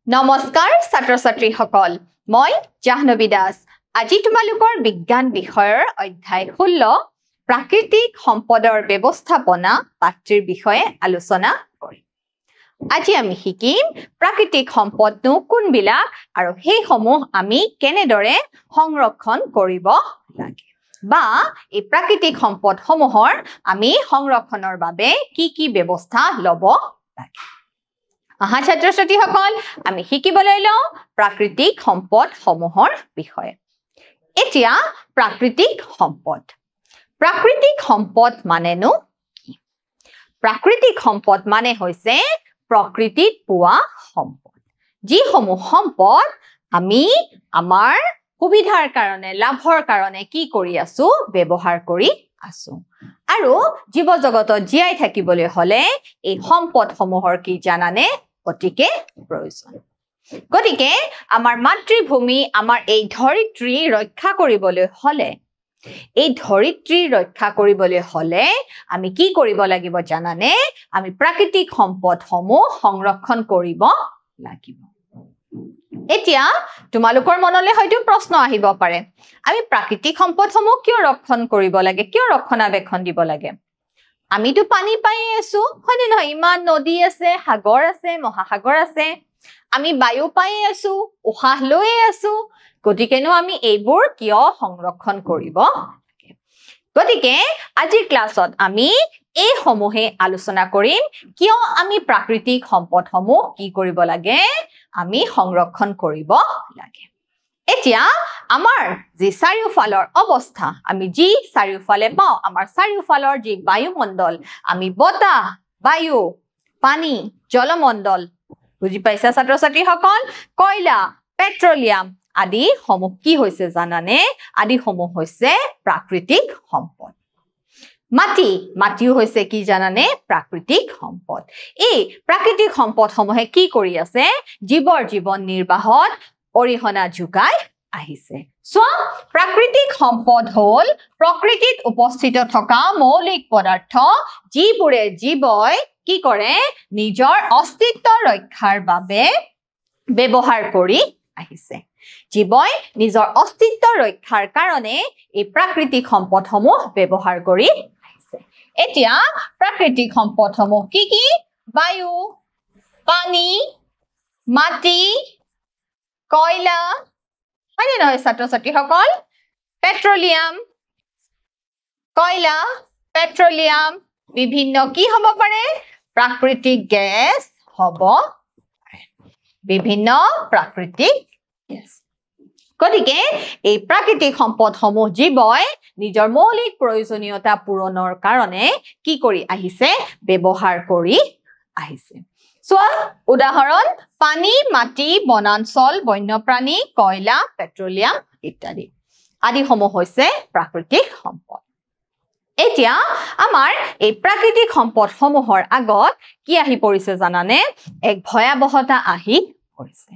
নমস্কাৰ ছাত্ৰ-ছাত্ৰী সকল মই জাহ্নবী দাস আজি তোমালোকৰ বিজ্ঞান বিষয়ৰ অধ্যায় 16 প্ৰাকৃতিক সম্পদৰ ব্যৱস্থাপনা পাঠ্যৰ বিষয়ে আলোচনা কৰিম আজি আমি শিকিম প্ৰাকৃতিক সম্পদনো কোনবিলাক আৰু সেই সমূহ আমি কেনেদৰে সংৰক্ষণ কৰিব লাগে বা এই প্ৰাকৃতিক সম্পদ সমূহৰ আমি সংৰক্ষণৰ বাবে কি ব্যৱস্থা লব লাগে আহা ছাত্ৰ-ছাত্ৰী সকল আমি শিকিবলৈ লওঁ প্ৰাকৃতিক সম্পদ সমূহৰ বিষয়ে এতিয়া প্ৰাকৃতিক সম্পদ মানেনো কি প্ৰাকৃতিক সম্পদ মানে হৈছে প্ৰকৃতিত পোৱা সম্পদ যি সমূহ সম্পদ আমি আমাৰ সুবিধাৰ কাৰণে লাভৰ কাৰণে কি কৰি আছো ব্যৱহাৰ কৰি আছো আৰু জীৱ জগতত জীয়াই থাকিবলৈ হলে এই সম্পদ সমূহৰ কি জানানে অতিকে প্ৰয়োজন গতিকে আমাৰ মাতৃভূমি আমাৰ এই ধৰিত্ৰী ৰক্ষা কৰিবলৈ হলে আমি কি কৰিব লাগিব জানানে আমি প্ৰাকৃতিক সম্পদ সমূহ সংৰক্ষণ কৰিব লাগিব এতিয়া তোমালোকৰ মনলৈ হয়তো প্ৰশ্ন আহিব পাৰে আমি প্ৰাকৃতিক সম্পদ সমূহ কিয় ৰক্ষণ কৰিব লাগে কিয় ৰক্ষণাবেক্ষণ দিব লাগে আমিতো পানী পাই আছো হয়নে নহয় ইমান নদী আছে সাগৰ আছে মহাসাগৰ আছে আমি বায়ু পাই আছো উশাহ লৈ আছো গতিকেনো আমি এইবোৰ কিয় সংৰক্ষণ কৰিব গতিকে আজি ক্লাছত আমি এই সমূহে আলোচনা কৰিম কিয় আমি প্ৰাকৃতিক সম্পদসমূহ কি কৰিব লাগে আমি সংৰক্ষণ কৰিব লাগে এতিয়া আমাৰ যি চাৰিওফালৰ অৱস্থা আমি যি চাৰিওফালে পাওঁ আমাৰ চাৰিওফালৰ যি বায়ুমণ্ডল আমি বতাহ বায়ু পানী জলমণ্ডল বুজি পাইছা ছাত্ৰ-ছাত্ৰী সকল কয়লা পেট্ৰলিয়াম আদি সমূহ কি হৈছে জানানে আদি সমূহ হৈছে প্ৰাকৃতিক সম্পদ মাটিও হৈছে কি জানানে প্ৰাকৃতিক সম্পদ এই প্ৰাকৃতিক সম্পদ সমূহে কি কৰি আছে জীৱৰ জীৱন নিৰ্বাহত অৰিহণা যোগাই আহিছে প্ৰাকৃতিক সম্পদ হল প্ৰকৃতিত উপস্থিত থকা মৌলিক পদাৰ্থ যিবোৰে জীৱই কি কৰে নিজৰ অস্তিত্ব ৰক্ষাৰ বাবে ব্যৱহাৰ কৰি আহিছে জীৱই নিজৰ অস্তিত্ব ৰক্ষাৰ কাৰণে এই প্ৰাকৃতিক সম্পদসমূহ ব্যৱহাৰ কৰি আহিছে এতিয়া প্ৰাকৃতিক সম্পদসমূহ কি বায়ু পানী মাটি কয়লা হয়নে নহয় ছাত্ৰ-ছাত্ৰী সকল পেট্ৰলিয়াম বিভিন্ন কি হ'ব পাৰে প্ৰাকৃতিক গেছ হ'ব বিভিন্ন প্ৰাকৃতিক গেছ গতিকে এই প্ৰাকৃতিক সম্পদসমূহ জীৱই নিজৰ মৌলিক প্ৰয়োজনীয়তা পূৰণৰ কাৰণে কি কৰি আহিছে ব্যৱহাৰ কৰি আহিছে উদাহৰণ পানী মাটি বনাঞ্চল বন্যপ্ৰাণী কয়লা পেট্ৰলিয়াম ইত্যাদি আদিসমূহ হৈছে প্ৰাকৃতিক সম্পদ এতিয়া আমাৰ এই প্ৰাকৃতিক সম্পদসমূহৰ আগত কি আহি পৰিছে জানানে এক ভয়াৱহতা আহি পৰিছে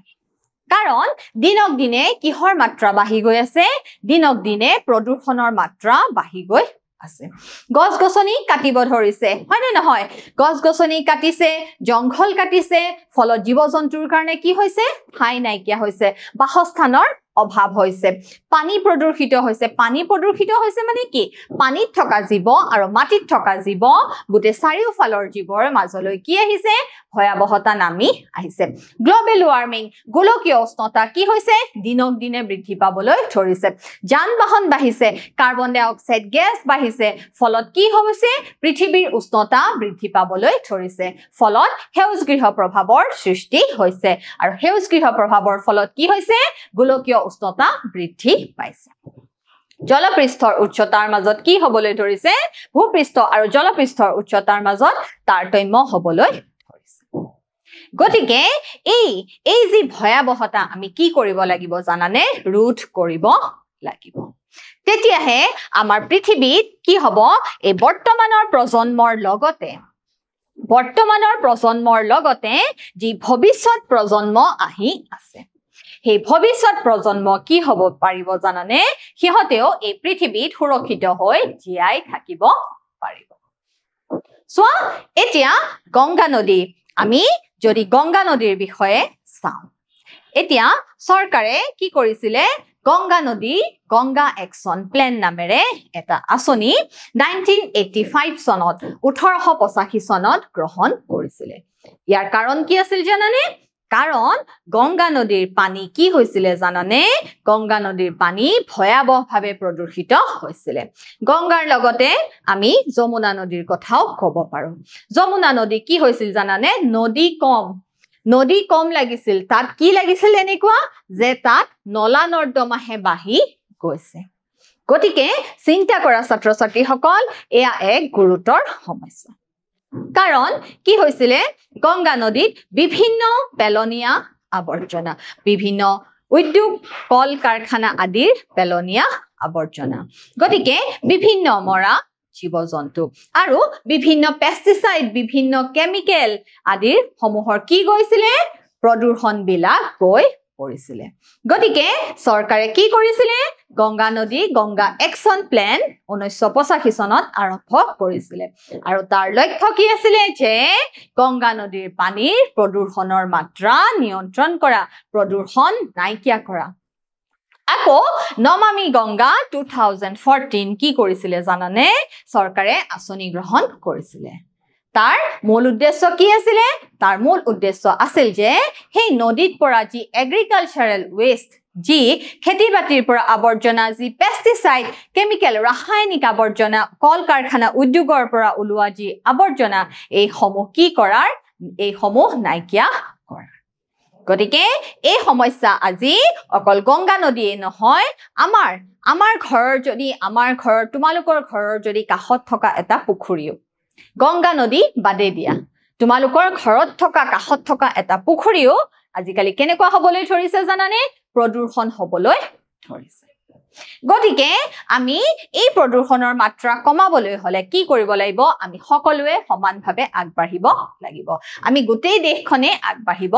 কাৰণ দিনক দিনে কিহৰ মাত্ৰা বাঢ়ি গৈ আছে দিনক দিনে প্ৰদূষণৰ মাত্ৰা বাঢ়ি গৈ আছে গছ-গছনি কাটিব ধৰিছে হয়নে নহয় গছ-গছনি কাটিছে জংঘল কাটিছে ফলত জীৱ-জন্তুৰ কাৰণে কি হৈছে ঠাই নাইকিয়া হৈছে বাসস্থানৰ অভাৱ হৈছে পানী প্ৰদূষিত হৈছে মানে কি পানীত থকা জীৱ আৰু মাটিত থকা জীৱ গোটে চাৰিওফালৰ জীৱৰ মাজলৈ কি আহিছে ভয়াৱহতা নামি আহিছে গ্লোবেল ওয়াৰ্মিং গোলকীয় উষ্ণতা কি হৈছে দিনক দিনে বৃদ্ধি পাবলৈ ধৰিছে যান-বাহন বাঢ়িছে কাৰ্বন ডাই অক্সাইড গেছ বাঢ়িছে ফলত কি হৈছে পৃথিৱীৰ উষ্ণতা বৃদ্ধি পাবলৈ ধৰিছে ফলত সেউজগৃহ প্ৰভাৱৰ সৃষ্টি হৈছে আৰু সেউজগৃহ প্ৰভাৱৰ ফলত কি হৈছে গোলকীয় উষ্ণতা বৃদ্ধি পাইছে জলপৃষ্ঠৰ উচ্চতাৰ মাজত কি হ'বলৈ ধৰিছে ভূপৃষ্ঠ আৰু জলপৃষ্ঠৰ উচ্চতাৰ মাজত তাৰতম্য হ'বলৈ ধৰিছে গতিকে এই যি ভয়াৱহতা আমি কি কৰিব লাগিব জানানে ৰোধ কৰিব লাগিব তেতিয়াহে আমাৰ পৃথিৱীত কি হ'ব এই বৰ্তমানৰ প্ৰজন্মৰ লগতে যি ভৱিষ্যত প্ৰজন্ম আহি আছে সেই ভৱিষ্যত প্ৰজন্ম কি হ'ব পাৰিব জানানে সিহঁতেও এই পৃথিৱীত সুৰক্ষিত হৈ জীয়াই থাকিব পাৰিব এতিয়া গংগা নদী আমি যদি গংগা নদীৰ বিষয়ে চাওঁ এতিয়া চৰকাৰে কি কৰিছিলে গংগা নদী গংগা একশ্যন প্লেন নামেৰে এটা আঁচনি 1985 চনত 1885 চনত গ্ৰহণ কৰিছিলে ইয়াৰ কাৰণ কি আছিল জানানে কাৰণ গংগা নদীৰ পানী কি হৈছিলে জানানে গংগা নদীৰ পানী ভয়াবহভাৱে প্ৰদূষিত হৈছিলে গংগাৰ লগতে আমি যমুনা নদীৰ কথাও ক'ব পাৰো যমুনা নদী কি হৈছিল জানানে নদী কম লাগিছিল তাত কি লাগিছিল এনেকুৱা যে তাত নলা নৰ্দমাহে বাহি গৈছে গতিকে চিন্তা কৰা ছাত্ৰ-ছাত্ৰীসকল এয়া এক গুৰুতৰ সমস্যা কাৰণ কি হৈছিলে গংগা নদীত বিভিন্ন পেলনীয়া আৱৰ্জনা বিভিন্ন উদ্যোগ কল কাৰখানা আদিৰ পেলনীয়া আৱৰ্জনা গতিকে বিভিন্ন মৰা জীৱ-জন্তু আৰু বিভিন্ন পেষ্টিসাইড বিভিন্ন কেমিকেল আদিৰ সমূহৰ কি গৈছিলে প্ৰদূষণ বিলাক গৈ পৰিছিলে গতিকে চৰকাৰে কি কৰিছিলে গংগা নদী গংগা একশ্যন প্লেন 1985 চনত আৰম্ভ কৰিছিলে আৰু তাৰ লক্ষ্য কি আছিল যে গংগা নদীৰ পানীৰ প্ৰদূষণৰ মাত্ৰা নিয়ন্ত্ৰণ কৰা প্ৰদূষণ নাইকিয়া কৰা আকৌ নমামি গংগা 2014 কি কৰিছিলে জানানে চৰকাৰে আঁচনি গ্ৰহণ কৰিছিলে তাৰ মূল উদ্দেশ্য কি আছিল তাৰ মূল উদ্দেশ্য আছিল যে সেই নদীত পৰা যি এগ্ৰিকালচাৰেল ওয়েষ্ট যি খেতি-বাতিৰ পৰা আৱৰ্জনা যি পেষ্টিসাইড কেমিকেল ৰাসায়নিক আৱৰ্জনা কল কাৰখানা উদ্যোগৰ পৰা ওলোৱা যি আৱৰ্জনা এই সমূহ কি কৰাৰ এই সমূহ নাইকিয়া কৰাৰ গতিকে এই সমস্যা আজি অকল গংগা নদীয়ে নহয় আমাৰ ঘৰৰ যদি আমাৰ ঘৰৰ তোমালোকৰ ঘৰৰ যদি কাষত থকা এটা পুখুৰীও গংগা নদী বাদে দিয়া তোমালোকৰ ঘৰত থকা কাষত থকা এটা পুখুৰীও আজিকালি কেনেকুৱা হ'বলৈ ধৰিছে জানানে প্ৰদূষণ হ'বলৈ ধৰিছে গতিকে আমি এই প্ৰদূষণৰ মাত্ৰা কমাবলৈ হলে কি কৰিব লাগিব আমি সকলোৱে সমানভাৱে আগবাঢ়িব লাগিব আমি গোটেই দেশখনে আগবাঢ়িব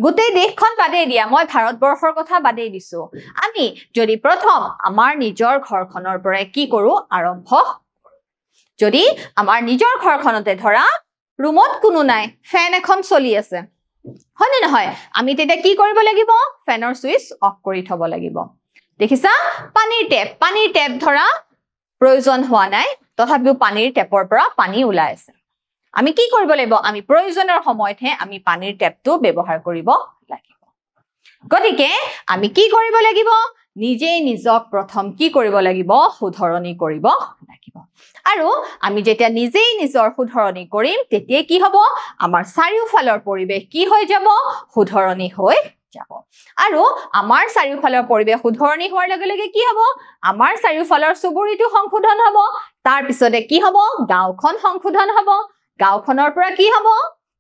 গোটেই দেশখন বাদে দিয়া মই ভাৰতবৰ্ষৰ কথা বাদে দিছো আমি যদি প্ৰথম আমাৰ নিজৰ ঘৰখনৰ পৰা কি কৰো আৰম্ভ যদি আমাৰ নিজৰ ঘৰখনতে ধৰা ৰুমত কোনো নাই ফেন এখন চলি আছে হয় নে নহয় আমি তেতিয়া কি কৰিব লাগিব ফেনৰ সুইচ অফ কৰি থব লাগিব দেখিছা পানীৰ টেপ ধৰা প্ৰয়োজন হোৱা নাই তথাপিও পানীৰ টেপৰ পৰা পানী ওলাই আছে আমি কি কৰিব লাগিব আমি প্ৰয়োজনৰ সময়তহে আমি পানীৰ টেপটো ব্যৱহাৰ কৰিব লাগিব গতিকে আমি কি কৰিব লাগিব নিজে নিজক প্ৰথম কি কৰিব লাগিব শুধৰণি কৰিব লাগিব আৰু আমি যেতিয়া নিজেই নিজৰ শুধৰণি কৰিম তেতিয়া কি হ'ব আমাৰ চাৰিওফালৰ পৰিৱেশ কি হৈ যাব শুধৰণি হৈ যাব আৰু আমাৰ চাৰিওফালৰ পৰিৱেশ শুধৰণি হোৱাৰ লগে লগে কি হ'ব আমাৰ চাৰিওফালৰ চুবুৰীটো সংশোধন হ'ব তাৰ পিছতে কি হ'ব গাঁওখন সংশোধন হ'ব গাঁওখনৰ পৰা কি হ'ব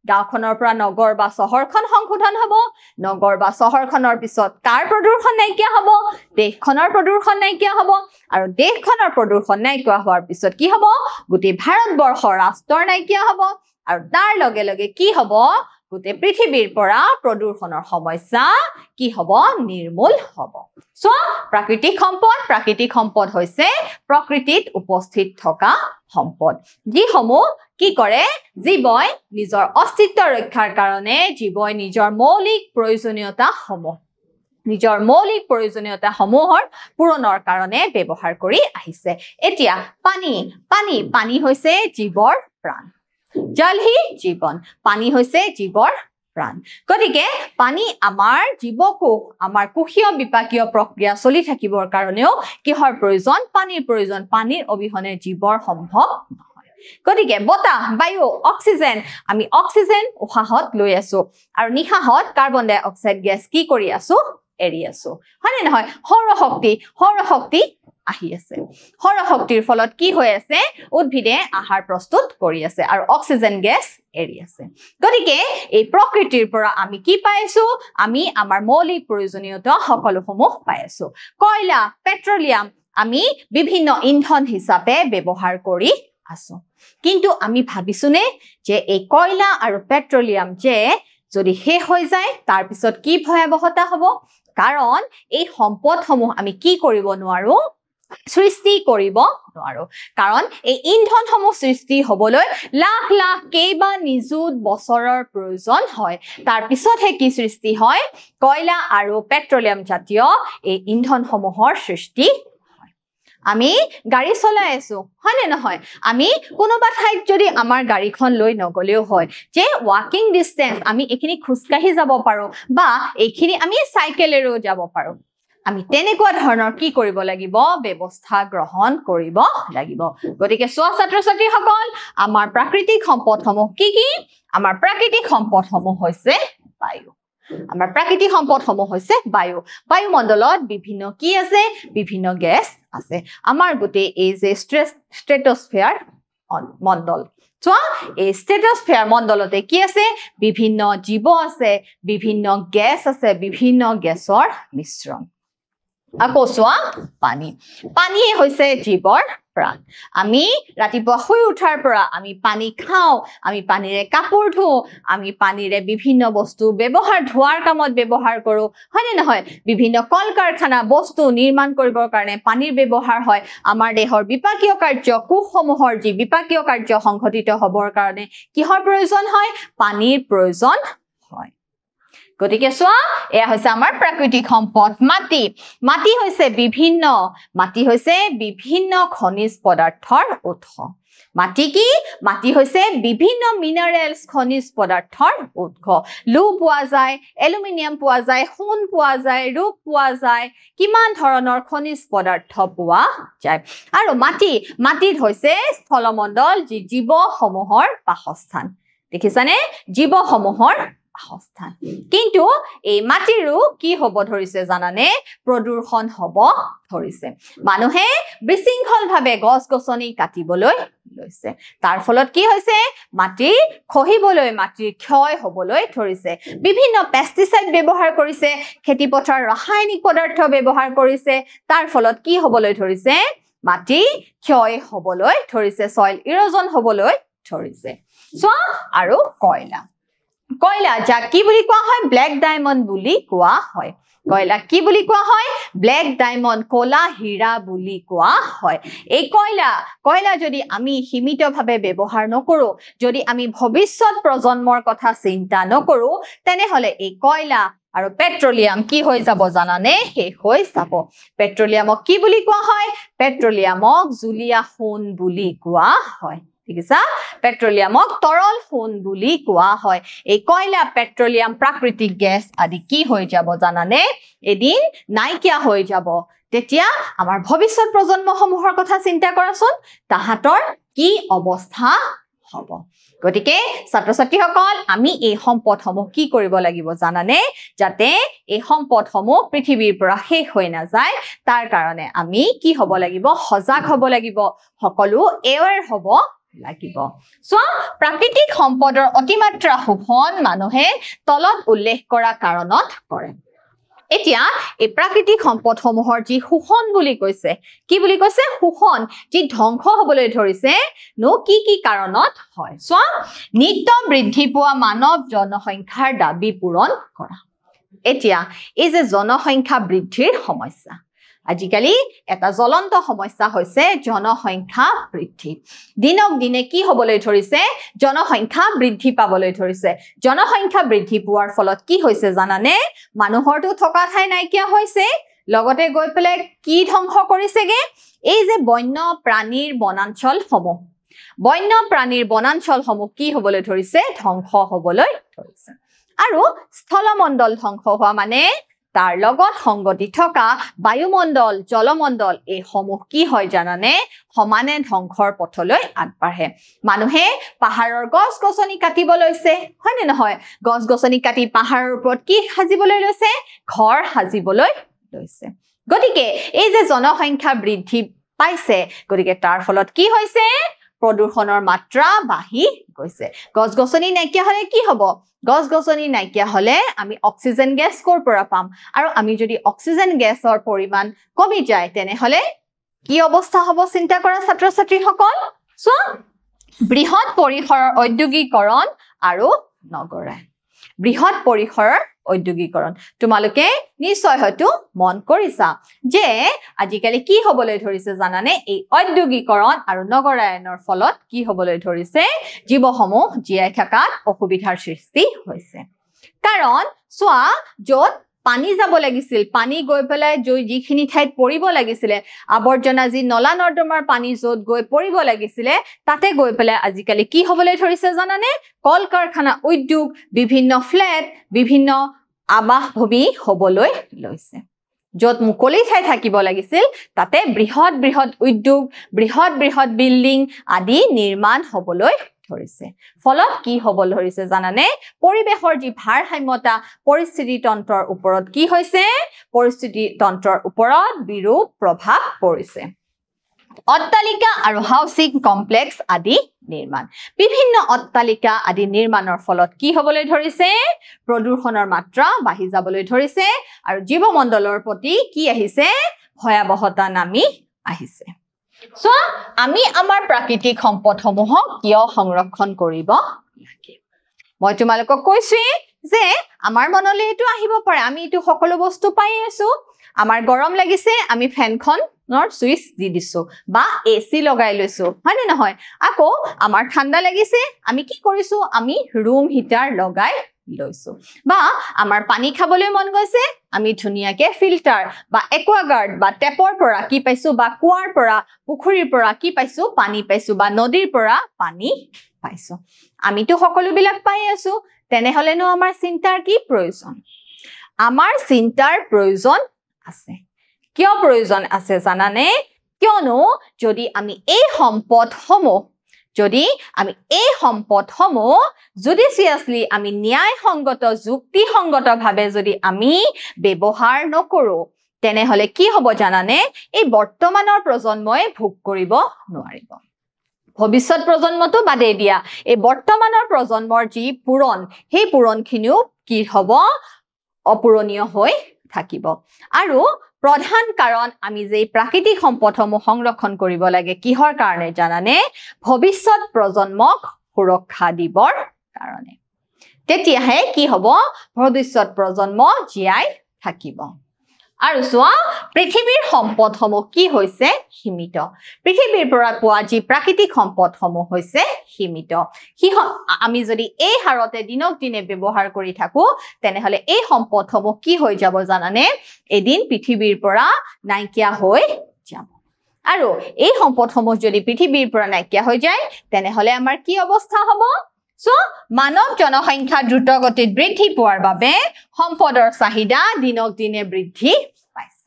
গাঁওখনৰ পৰা নগৰ বা চহৰখন সংশোধন হ'ব নগৰ বা চহৰখনৰ পিছত কাৰ প্ৰদূষণ নাইকিয়া হ'ব দেশখনৰ প্ৰদূষণ নাইকিয়া হ'ব আৰু দেশখনৰ প্ৰদূষণ নাইকিয়া হোৱাৰ পিছত কি হ'ব গোটেই ভাৰতবৰ্ষৰ ৰাষ্ট্ৰৰ নাইকিয়া হ'ব আৰু তাৰ লগে লগে কি হ'ব গোটেই পৃথিৱীৰ পৰা প্ৰদূষণৰ সমস্যা কি হ'ব নিৰ্মূল হ'ব সো প্ৰাকৃতিক সম্পদ হৈছে প্ৰকৃতিত উপস্থিত থকা সম্পদ যিসমূহ কি কৰে জীৱই নিজৰ অস্তিত্ব ৰক্ষাৰ কাৰণে জীৱই নিজৰ মৌলিক প্ৰয়োজনীয়তাসমূহৰ পূৰণৰ কাৰণে ব্যৱহাৰ কৰি আহিছে এতিয়া পানী হৈছে জীৱৰ প্ৰাণ জল হি জীৱন পানী হৈছে জীৱৰ প্ৰাণ গতিকে পানী আমাৰ জীৱকোষ আমাৰ কোষীয় বিপাকীয় প্ৰক্ৰিয়া চলি থাকিবৰ কাৰণেও কিহৰ প্ৰয়োজন পানীৰ অবিহনে জীৱৰ সম্ভৱ নহয় গতিকে বতাহ বায়ু অক্সিজেন আমি অক্সিজেন উশাহত লৈ আছো আৰু নিশাহত কাৰ্বন ডাই অক্সাইড গেছ কি কৰি আছো এৰি আছো হয়নে নহয় সৌৰশক্তি আহি আছে সৌৰশক্তিৰ ফলত কি হৈ আছে উদ্ভিদে আহাৰ প্ৰস্তুত কৰি আছে আৰু অক্সিজেন গেছ এৰি আছে গতিকে এই প্ৰকৃতিৰ পৰা আমি কি পাইছো আমি আমাৰ মৌলিক প্ৰয়োজনীয়তা সকলোসমূহ পাই আছো কয়লা পেট্ৰলিয়াম আমি বিভিন্ন ইন্ধন হিচাপে ব্যৱহাৰ কৰি আছো কিন্তু আমি ভাবিছোনে যে এই কয়লা আৰু পেট্ৰলিয়াম যে যদি শেষ হৈ যায় তাৰ পিছত কি ভয়াবহতা হ'ব কাৰণ এই সম্পদসমূহ আমি কি কৰিব নোৱাৰো সৃষ্টি কৰিব নোৱাৰো কাৰণ এই ইন্ধনসমূহ সৃষ্টি হ'বলৈ লাখ লাখ কেইবা নিযুত বছৰৰ প্ৰয়োজন হয় তাৰ পিছতহে কি সৃষ্টি হয় কয়লা আৰু পেট্ৰলিয়াম জাতীয় এই ইন্ধনসমূহৰ সৃষ্টি হয় আমি গাড়ী চলাই আছো হয়নে নহয় আমি কোনোবা ঠাইত যদি আমাৰ গাড়ীখন লৈ নগলেও হয় যে ৱাকিং ডিসটেন্স আমি এখিনি খুজকাঢ়ি যাব পাৰো বা এখিনি আমি সাইকেলেৰেও যাব পাৰো আমি তেনেকুৱা ধৰণৰ কি কৰিব লাগিব ব্যৱস্থা গ্ৰহণ কৰিব লাগিব গতিকে সোৱা ছাত্ৰ-ছাত্ৰী সকল আমাৰ প্ৰাকৃতিক সম্পদসমূহ কি আমাৰ প্ৰাকৃতিক সম্পদসমূহ হৈছে বায়ু আমাৰ প্ৰাকৃতিক সম্পদসমূহ হৈছে বায়ু বায়ুমণ্ডলত বিভিন্ন কি আছে বিভিন্ন গ্যাস আছে আমাৰ গতে এই যে স্ট্ৰেটোস্ফিয়াৰ মণ্ডল So, এই স্ট্ৰেটোস্ফিয়াৰ মণ্ডলতে কি আছে বিভিন্ন জীৱ আছে বিভিন্ন গ্যাস আছে বিভিন্ন গ্যাসৰ মিশ্ৰণ আকৌ সোৱা পানী হৈছে জীৱৰ প্ৰাণ আমি ৰাতিপুৱা শুই উঠাৰ পৰা আমি পানী খাওঁ আমি পানীৰে কাপোৰ ধুও আমি পানীৰে বিভিন্ন বস্তু ব্যৱহাৰ ধোৱাৰ কামত ব্যৱহাৰ কৰো হয়নে নহয় বিভিন্ন কল কাৰখানা বস্তু নিৰ্মাণ কৰিবৰ কাৰণে পানীৰ ব্যৱহাৰ হয় আমাৰ দেহৰ বিপাকীয় কাৰ্য কোষসমূহৰ যি বিপাকীয় কাৰ্য সংঘটিত হ'বৰ কাৰণে কিহৰ প্ৰয়োজন হয় পানীৰ প্ৰয়োজন হয় গতিকে সোৱা এয়া হৈছে আমাৰ প্ৰাকৃতিক সম্পদ মাটি হৈছে বিভিন্ন খনিজ পদাৰ্থৰ উৎস মাটি হৈছে বিভিন্ন মিনাৰেলছ খনিজ পদাৰ্থৰ উৎস লো পোৱা যায় এলুমিনিয়াম পোৱা যায় সোণ পোৱা যায় ৰূপ পোৱা যায় কিমান ধৰণৰ খনিজ পদাৰ্থ পোৱা যায় আৰু মাটিত হৈছে স্থলমণ্ডল যি জীৱসমূহৰ বাসস্থান দেখিছানে জীৱসমূহৰ বাসস্থান কিন্তু এই মাটিৰো কি হ'ব ধৰিছে জানানে প্ৰদূষণ হ'ব ধৰিছে মানুহে বিশৃংখলভাৱে গছ-গছনি কাটিবলৈ লৈছে তাৰ ফলত কি হৈছে মাটি খহিবলৈ মাটিৰ ক্ষয় হ'বলৈ ধৰিছে বিভিন্ন পেষ্টিসাইড ব্যৱহাৰ কৰিছে খেতিপথাৰ ৰাসায়নিক পদাৰ্থ ব্যৱহাৰ কৰিছে তাৰ ফলত কি হ'বলৈ ধৰিছে মাটি ক্ষয় হ'বলৈ ধৰিছে সয়েল ইৰোজন হ'বলৈ ধৰিছে সো আৰু কয়লা যাক কি বুলি কোৱা হয় ব্ল্যাক ডায়মণ্ড বুলি কোৱা হয় কয়লা কি বুলি কোৱা হয় ব্ল্যাক ডায়মণ্ড কোলা হীৰা বুলি কোৱা হয় এই কয়লা যদি আমি সীমিতভাৱে ব্যৱহাৰ নকৰো যদি আমি ভৱিষ্যত প্ৰজন্মৰ কথা চিন্তা নকৰো তেনেহলে এই কয়লা আৰু পেট্ৰলিয়াম কি হৈ যাব জানানে শেষ হৈ যাব পেট্ৰলিয়ামক কি বুলি কোৱা হয় পেট্ৰলিয়ামক জুলীয়া সোণ বুলি কোৱা হয় ঠিক আছে পেট্ৰলিয়ামক তৰল সোণ বুলি কোৱা হয় এই কয়লা পেট্ৰলিয়াম প্ৰাকৃতিক গ্যাস আদি কি হৈ যাব জানানে এদিন নাইকিয়া হৈ যাব তেতিয়া আমাৰ ভৱিষ্যত প্ৰজন্মসমূহৰ কথা চিন্তা কৰাচোন তাহাতৰ কি অৱস্থা হ'ব গতিকে ছাত্ৰ-ছাত্ৰীসকল আমি এই সম্পদসমূহ কি কৰিব লাগিব জানানে যাতে এই সম্পদসমূহ পৃথিৱীৰ পৰা শেষ হৈ নাযায় তাৰ কাৰণে আমি কি হ'ব লাগিব সজাগ হ'ব লাগিব সকলো এৱেৰ হ'ব লাগিব সো প্ৰাকৃতিক সম্পদৰ অতিমাত্ৰা শোষণ মানুহে তলত উল্লেখ কৰা কাৰণত কৰে এতিয়া এই প্ৰাকৃতিক সম্পদসমূহৰ যি শোষণ বুলি কৈছে কি বুলি কৈছে শোষণ যি ধ্বংস হ'বলৈ ধৰিছে কি কাৰণত হয় সো নিত্য বৃদ্ধি পোৱা মানৱ জনসংখ্যাৰ দাবী পূৰণ কৰা এতিয়া এই যে জনসংখ্যা বৃদ্ধিৰ সমস্যা আজিকালি এটা জ্বলন্ত সমস্যা হৈছে জনসংখ্যা বৃদ্ধি দিনক দিনে কি হ'বলৈ ধৰিছে জনসংখ্যা বৃদ্ধি পাবলৈ ধৰিছে জনসংখ্যা বৃদ্ধি পোৱাৰ ফলত কি হৈছে জানানে মানুহৰটো থকা ঠাই নাইকিয়া হৈছে লগতে গৈ পেলাই কি ধ্বংস কৰিছেগে এই যে বন্য প্ৰাণীৰ বনাঞ্চলসমূহ কি হ'বলৈ ধৰিছে ধ্বংস হ'বলৈ ধৰিছে আৰু স্থলমণ্ডল ধ্বংস হোৱা মানে তাৰ লগত সংগতি থকা বায়ুমণ্ডল জলমণ্ডল এই সমূহ কি হয় জানানে সমানে ধ্বংসৰ পথলৈ আগবাঢ়ে মানুহে পাহাৰৰ গছ-গছনি কাটিব লৈছে হয়নে নহয় গছ-গছনি কাটি পাহাৰৰ ওপৰত কি সাজিবলৈ লৈছে ঘৰ সাজিবলৈ লৈছে গতিকে এই যে জনসংখ্যা বৃদ্ধি পাইছে গতিকে তাৰ ফলত কি হৈছে প্ৰদূষণৰ মাত্ৰা বাঢ়ি গৈছে গছ-গছনি নাইকিয়া হলে কি হ'ব গছ-গছনি নাইকিয়া হলে আমি অক্সিজেন গ্যাস কৰ পৰা পাম আৰু আমি যদি অক্সিজেন গ্যাসৰ পৰিমাণ কমি যায় তেনেহলে কি অৱস্থা হ'ব চিন্তা কৰা ছাত্ৰ-ছাত্ৰীসকল সো বৃহৎ পৰিসৰৰ ঔদ্যোগিকৰণ আৰু নগৰায়ন বৃহৎ পৰিসৰৰ ঔদ্যোগিকৰণ তোমালোকে নিশ্চয় হয়তো মন কৰিছা যে আজিকালি কি হ'বলৈ ধৰিছে জানানে এই ঔদ্যোগিকৰণ আৰু নগৰায়নৰ ফলত কি হ'বলৈ ধৰিছে জীৱসমূহ জীয়াই থকাত অসুবিধাৰ সৃষ্টি হৈছে কাৰণ সোৱা যত পানী যাব লাগিছিল পানী গৈ পেলাই যিখিনি ঠাইত পৰিব লাগিছিল আৱৰ্জনা যি নলা নৰ্দমাৰ পানী যত গৈ পৰিব লাগিছিল তাতে গৈ পেলাই আজিকালি কি হ'বলৈ ধৰিছে জানানে কল কাৰখানা উদ্যোগ বিভিন্ন ফ্ল্যাট বিভিন্ন আবাস ভূমি হ'বলৈ লৈছে যত মুকলি ঠাই থাকিব লাগিছিল তাতে বৃহৎ বৃহৎ উদ্যোগ বৃহৎ বৃহৎ বিল্ডিং আদি নিৰ্মাণ হ'বলৈ ধৰিছে ফলত কি হ'ব ধৰিছে জানানে পৰিবেশৰ যি ভাৰসাম্যতা পৰিস্থিতি তন্ত্ৰৰ ওপৰত কি হৈছে পৰিস্থিতি তন্ত্ৰৰ ওপৰত বিৰূপ প্ৰভাৱ পৰিছে অট্টালিকা আৰু হাউচিং কমপ্লেক্স আদি নিৰ্মাণ বিভিন্ন অট্টালিকা আদি নিৰ্মাণৰ ফলত কি হ'বলৈ ধৰিছে প্ৰদূষণৰ মাত্ৰা বাঢ়ি যাবলৈ ধৰিছে আৰু জীৱমণ্ডলৰ প্ৰতি কি আহিছে ভয়াৱহতা নামি আহিছে সো আমি আমাৰ প্ৰাকৃতিক সম্পদসমূহক কিয় সংৰক্ষণ কৰিব লাগে মই তোমালোকক কৈছো যে আমাৰ মনলৈ এটো আহিব পাৰে আমি এটো সকলো বস্তু পাই আছো আমাৰ গৰম লাগিছে আমি ফেনখনৰ সুইচ দি দিছো বা এসি লগাই লৈছো হয়নে নহয় আকৌ আমাৰ ঠাণ্ডা লাগিছে আমি কি কৰিছো আমি ৰুম হিটাৰ লগাই লৈছো বা আমাৰ পানী খাবলৈ মন গৈছে আমি ধুনিয়াকে ফিল্টাৰ বা একুৱাগাৰ্ড বা টেপৰ পৰা কি পাইছো বা কুৱাৰ পৰা পুখুৰীৰ পৰা কি পাইছো পানী পাইছো বা নদীৰ পৰা পানী পাইছো আমিতো সকলো বিলাক পাই আছো তেনেহলেনো আমাৰ চিন্তাৰ কি প্ৰয়োজন আমাৰ চিন্তাৰ প্ৰয়োজন আছে কিয় প্ৰয়োজন আছে জানানে কিয়নো যদি আমি এই সম্পদসমূহ জুডিচিয়াছলি আমি ন্যায়সংগত যুক্তিসংগতভাৱে যদি আমি ব্যৱহাৰ নকৰো তেনেহলে কি হ'ব জানানে এই বৰ্তমানৰ প্ৰজন্মই ভোগ কৰিব নোৱাৰিব ভৱিষ্যত প্ৰজন্মটো বাদে দিয়া এই বৰ্তমানৰ প্ৰজন্মৰ যি পুৰণ সেই পুৰণখিনিও কি হ'ব অপূৰণীয় হৈ থাকিব আৰু প্ৰধান কাৰণ আমি যে প্ৰাকৃতিক সম্পদসমূহ সংৰক্ষণ কৰিব লাগে কিহৰ কাৰণে জানানে ভৱিষ্যত প্ৰজন্মক সুৰক্ষা দিবৰ কাৰণে তেতিয়াহে কি হ'ব ভৱিষ্যত প্ৰজন্ম জীয়াই থাকিব আৰু সোৱা পৃথিৱীৰ সম্পদসমূহ কি হৈছে সীমিত পৃথিৱীৰ পৰা পোৱা যি প্ৰাকৃতিক সম্পদসমূহ হৈছে সীমিত আমি যদি এই হাৰতে দিনক দিনে ব্যৱহাৰ কৰি থাকো তেনেহলে এই সম্পদসমূহ কি হৈ যাব জানানে এদিন পৃথিৱীৰ পৰা নাইকিয়া হৈ যাব আৰু এই সম্পদসমূহ যদি পৃথিৱীৰ পৰা নাইকিয়া হৈ যায় তেনেহলে আমাৰ কি অৱস্থা হ'ব সো মানৱ জনসংখ্যা দ্ৰুতগতিত বৃদ্ধি পোৱাৰ বাবে সম্পদৰ চাহিদা দিনক দিনে বৃদ্ধি পাইছে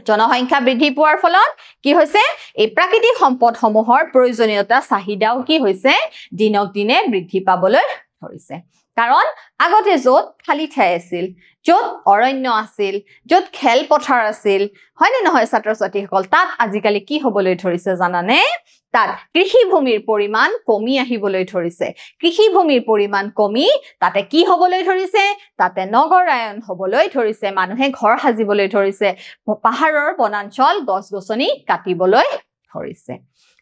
জনসংখ্যা বৃদ্ধি পোৱাৰ ফলত কি হৈছে এই প্ৰাকৃতিক সম্পদসমূহৰ প্ৰয়োজনীয়তা চাহিদাও কি হৈছে দিনক দিনে বৃদ্ধি পাবলৈ ধৰিছে কাৰণ আগতে য'ত খালি ঠাই আছিল য'ত অৰণ্য আছিল য'ত খেল পথাৰ আছিল হয়নে নহয় ছাত্ৰ ছাত্ৰীসকল তাত আজিকালি কি হ'বলৈ ধৰিছে জানানে তাত কৃষি ভূমিৰ পৰিমাণ কমি আহিবলৈ ধৰিছে কৃষি ভূমিৰ পৰিমাণ কমি তাতে কি হ'বলৈ ধৰিছে তাতে নগৰায়ন হ'বলৈ ধৰিছে মানুহে ঘৰ সাজিবলৈ ধৰিছে পাহাৰৰ বনাঞ্চল গছ-গছনি কাটিবলৈ ধৰিছে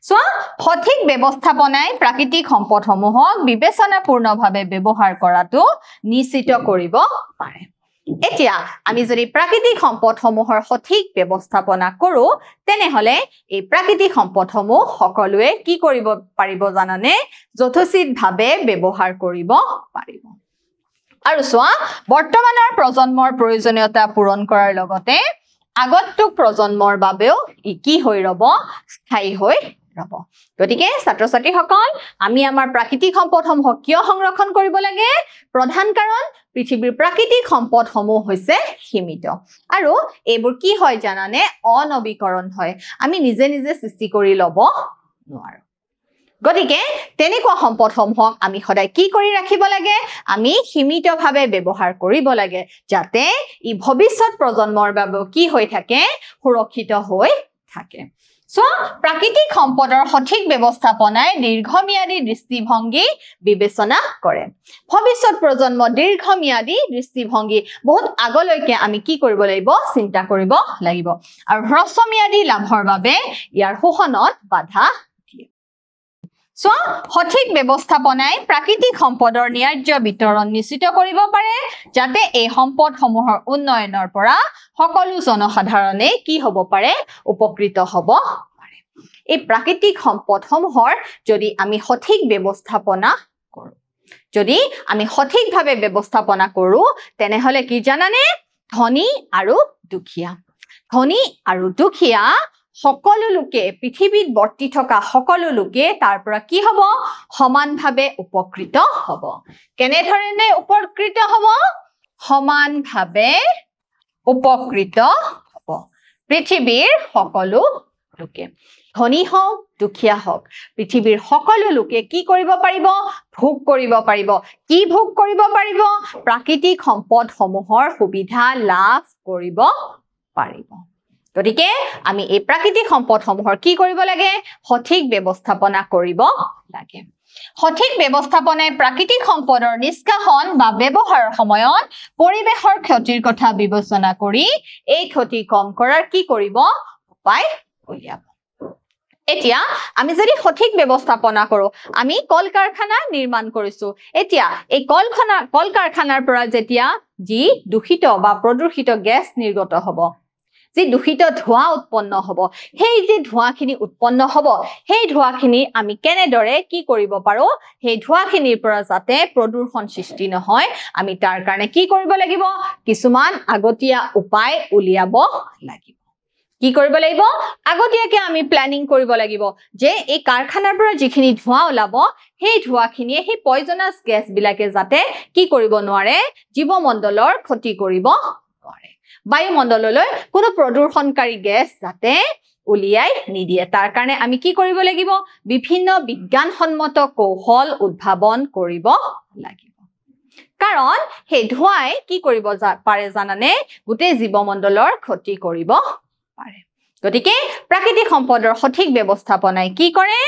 সো সঠিক ব্যৱস্থাপনাই প্ৰাকৃতিক সম্পদসমূহক বিবেচনাপূৰ্ণভাৱে ব্যৱহাৰ কৰাটো নিশ্চিত কৰিব পাৰে এতিয়া আমি যদি প্ৰাকৃতিক সম্পদসমূহৰ সঠিক ব্যৱস্থাপনা কৰো তেনেহলে এই প্ৰাকৃতিক সম্পদসমূহ সকলোৱে কি কৰিব পাৰিব জানানে যথোচিতভাৱে ব্যৱহাৰ কৰিব পাৰিব আৰু সোৱা বৰ্তমানৰ প্ৰজন্মৰ প্ৰয়োজনীয়তা পূৰণ কৰাৰ লগতে আগন্তুক প্ৰজন্মৰ বাবেও কি হৈ ৰব স্থায়ী হৈ ৰব গতিকে ছাত্ৰ ছাত্ৰীসকল আমি আমাৰ প্ৰাকৃতিক সম্পদসমূহক কিয় সংৰক্ষণ কৰিব লাগে প্ৰধান কাৰণ পৃথিৱীৰ প্ৰাকৃতিক সম্পদসমূহ হৈছে সীমিত আৰু এইবোৰ কি হয় জানানে অনবীকৰণ হয় আমি নিজে নিজে সৃষ্টি কৰি ল'ব নোৱাৰো গতিকে তেনেকুৱা সম্পদসমূহক আমি সদায় কি কৰি ৰাখিব লাগে আমি সীমিতভাৱে ব্যৱহাৰ কৰিব লাগে যাতে ই ভৱিষ্যত প্ৰজন্মৰ বাবে কি হৈ থাকে সুৰক্ষিত হৈ থাকে সো প্ৰাকৃতিক সম্পদৰ সঠিক ব্যৱস্থাপনাই দীৰ্ঘম্যাদী দৃষ্টিভংগী বিবেচনা কৰে ভৱিষ্যত প্ৰজন্ম দীৰ্ঘম্যাদী দৃষ্টিভংগী বহুত আগলৈকে আমি কি কৰিব লাগিব চিন্তা কৰিব লাগিব আৰু হ্ৰস্বম্যাদী লাভৰ বাবে ইয়াৰ শোষণত বাধা দিয়ে সো সঠিক ব্যৱস্থাপনাই প্ৰাকৃতিক সম্পদৰ ন্যায্য বিতৰণ নিশ্চিত কৰিব পাৰে যাতে এই সম্পদসমূহৰ উন্নয়নৰ পৰা সকলো জনসাধাৰণে কি হ'ব পাৰে উপকৃত হ'ব পাৰে এই প্ৰাকৃতিক সম্পদসমূহৰ যদি আমি সঠিক ব্যৱস্থাপনা কৰোঁ যদি আমি সঠিকভাৱে ব্যৱস্থাপনা কৰোঁ তেনেহলে কি জানানে ধনী আৰু দুখীয়া সকলো লোকে পৃথিৱীত বৰ্তি থকা সকলো লোকে তাৰ পৰা কি হ'ব সমানভাৱে উপকৃত হ'ব কেনেধৰণে উপকৃত হ'ব সমানভাৱে উপকৃত হ'ব পৃথিৱীৰ সকলো লোকে ধনী হওক দুখীয়া হওক পৃথিৱীৰ সকলো লোকে কি কৰিব পাৰিব ভোগ কৰিব পাৰিব কি ভোগ কৰিব পাৰিব প্ৰাকৃতিক সম্পদসমূহৰ সুবিধা লাভ কৰিব পাৰিব গতিকে আমি এই প্ৰাকৃতিক সম্পদসমূহৰ কি কৰিব লাগে সঠিক ব্যৱস্থাপনা কৰিব লাগে সঠিক ব্যৱস্থাপনাই প্ৰাকৃতিক সম্পদৰ নিষ্কাশন বা ব্যৱহাৰৰ সময়ত পৰিৱেশৰ ক্ষতিৰ কথা বিবেচনা কৰি এই ক্ষতি কম কৰাৰ কি কৰিব উপায় উলিয়াব এতিয়া আমি যদি সঠিক ব্যৱস্থাপনা কৰো আমি কল কাৰখানা নিৰ্মাণ কৰিছো এতিয়া এই কল কাৰখানাৰ পৰা যেতিয়া যি দূষিত বা প্ৰদূষিত গেছ নিৰ্গত হ'ব যি দূষিত ধোঁৱা উৎপন্ন হ'ব সেই যে ধোঁৱাখিনি উৎপন্ন হ'ব সেই ধোঁৱাখিনি আমি কেনেদৰে কি কৰিব পাৰো সেই ধোঁৱাখিনিৰ পৰা যাতে প্ৰদূষণ সৃষ্টি নহয় আমি তাৰ কাৰণে কি কৰিব লাগিব কিছুমান আগতীয়া উপায় উলিয়াব লাগিব কি কৰিব লাগিব আগতীয়াকে আমি প্ল্যানিং কৰিব লাগিব যে এই কাৰখানাৰ পৰা যিখিনি ধোঁৱা ওলাব সেই ধোঁৱাখিনিয়ে সেই পয়জনাছ গেছ বিলাকে যাতে কি কৰিব নোৱাৰে জীৱমণ্ডলৰ ক্ষতি কৰিব নোৱাৰে বায়ুমণ্ডললৈ কোনো প্ৰদূষণকাৰী গেছ যাতে উলিয়াই নিদিয়ে তাৰ কাৰণে আমি কি কৰিব লাগিব বিভিন্ন বিজ্ঞানসন্মত কৌশল উদ্ভাৱন কৰিব লাগিব কাৰণ সেই ধোঁৱাই কি কৰিব পাৰে জানানে গোটেই জীৱমণ্ডলৰ ক্ষতি কৰিব পাৰে গতিকে প্ৰাকৃতিক সম্পদৰ সঠিক ব্যৱস্থাপনাই কি কৰে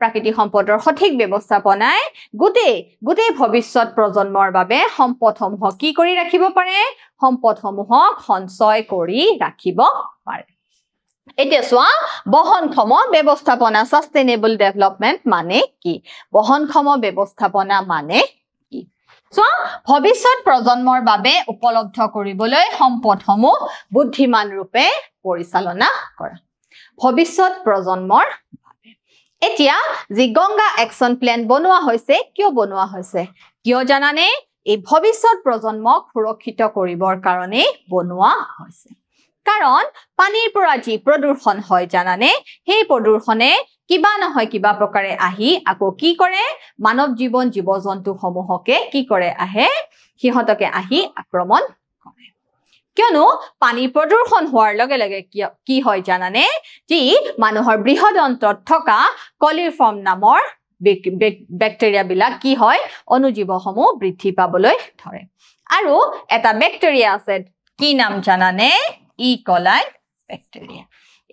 প্ৰাকৃতিক সম্পদৰ সঠিক ব্যৱস্থাপনাই গোটেই ভৱিষ্যত প্ৰজন্মৰ বাবে সম্পদসমূহ কি কৰি ৰাখিব পাৰে সম্পদসমূহক সঞ্চয় কৰি ৰাখিব পাৰে এতিয়া চোৱা বহনক্ষম ব্যৱস্থাপনা সাস্টেইনেবল ডেভেলপমেন্ট মানে কি বহনক্ষম ব্যৱস্থাপনা মানে কি চোৱা ভৱিষ্যত প্ৰজন্মৰ বাবে উপলব্ধ কৰিবলৈ সম্পদসমূহ বুদ্ধিমান ৰূপে পৰিচালনা কৰা ভৱিষ্যত প্ৰজন্মৰ বাবে এতিয়া যি গংগা একচন প্ল্যান বনোৱা হৈছে কিয় বনোৱা হৈছে কিয় জানানে এই ভৱিষ্যত প্ৰজন্মক সুৰক্ষিত কৰিবৰ কাৰণে বনোৱা হৈছে কাৰণ পানীৰ পৰা যি প্ৰদূষণ হয় জানানে সেই প্ৰদূষণে কিবা নহয় কিবা প্ৰকাৰে আহি আকৌ কি কৰে মানৱ জীৱন জীৱ-জন্তু সমূহকে কি কৰে আহে সিহঁতকে আহি আক্ৰমণ কৰে কিয়নো পানী প্ৰদূষণ হোৱাৰ লগে লগে কি হয় জানানে যি মানুহৰ বৃহৎ অন্তৰত থকা কলিফৰ্ম নামৰ ব্যাক্টেৰিয়া বিলাক কি হয় অনুজীৱসমূহ বৃদ্ধি পাবলৈ ধৰে আৰু এটা ব্যাক্টেৰিয়া আছে কি নাম জানানে ই কলাই ব্যাক্টেৰিয়া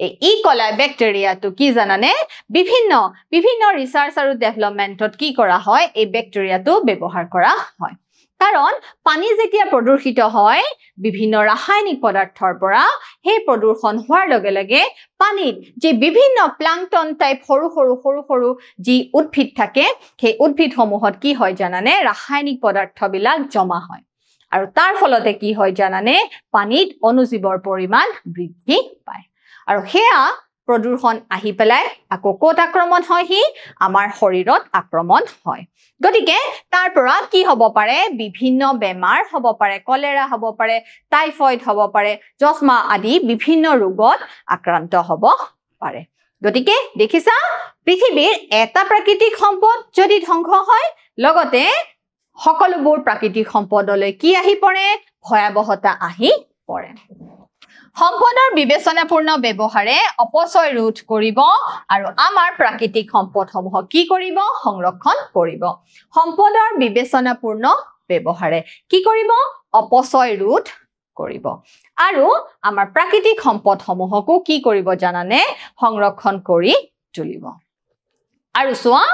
এই ই কলাই ব্যাক্টেৰিয়াটো কি জানানে বিভিন্ন ৰিসাৰ্চ আৰু ডেভেলপমেন্টত কি কৰা হয় এই ব্যাক্টেৰিয়াটো ব্যৱহাৰ কৰা হয় কাৰণ পানী যেতিয়া প্ৰদূষিত হয় বিভিন্ন ৰাসায়নিক পদাৰ্থৰ পৰা সেই প্ৰদূষণ হোৱাৰ লগে লগে পানীত যে বিভিন্ন প্লাংটন টাইপ সৰু যি উদ্ভিদ থাকে সেই উদ্ভিদসমূহত কি হয় জানানে ৰাসায়নিক পদাৰ্থবিলাক জমা হয় আৰু তাৰ ফলতে কি হয় জানানে পানীত অনুজীৱৰ পৰিমাণ বৃদ্ধি পায় আৰু হেয়া প্ৰদূষণ আহি পেলাই আকৌ কোট আক্ৰমণ হয় হি আমাৰ শৰীৰত আক্ৰমণ হয় গতিকে তাৰ পৰা কি হ'ব পাৰে বিভিন্ন বেমাৰ হ'ব পাৰে কলেৰা হ'ব পাৰে টাইফয়েড হ'ব পাৰে যক্ষ্মা আদি বিভিন্ন ৰোগত আক্ৰান্ত হ'ব পাৰে গতিকে দেখিছা পৃথিৱীৰ এটা প্ৰাকৃতিক সম্পদ যদি ধ্বংস হয় লগতে সকলোবোৰ প্ৰাকৃতিক সম্পদলৈ কি আহি পৰে ভয়াবহতা আহি পৰে সম্পদৰ বিবেচনাপূৰ্ণ ব্যৱহাৰে অপচয় ৰোধ কৰিব আৰু আমাৰ প্ৰাকৃতিক সম্পদসমূহ কি কৰিব সংৰক্ষণ কৰিব সম্পদৰ বিবেচনাপূৰ্ণ ব্যৱহাৰে কি কৰিব অপচয় ৰোধ কৰিব আৰু আমাৰ প্ৰাকৃতিক সম্পদসমূহকো কি কৰিব জানানে সংৰক্ষণ কৰি তুলিব আৰু চোৱা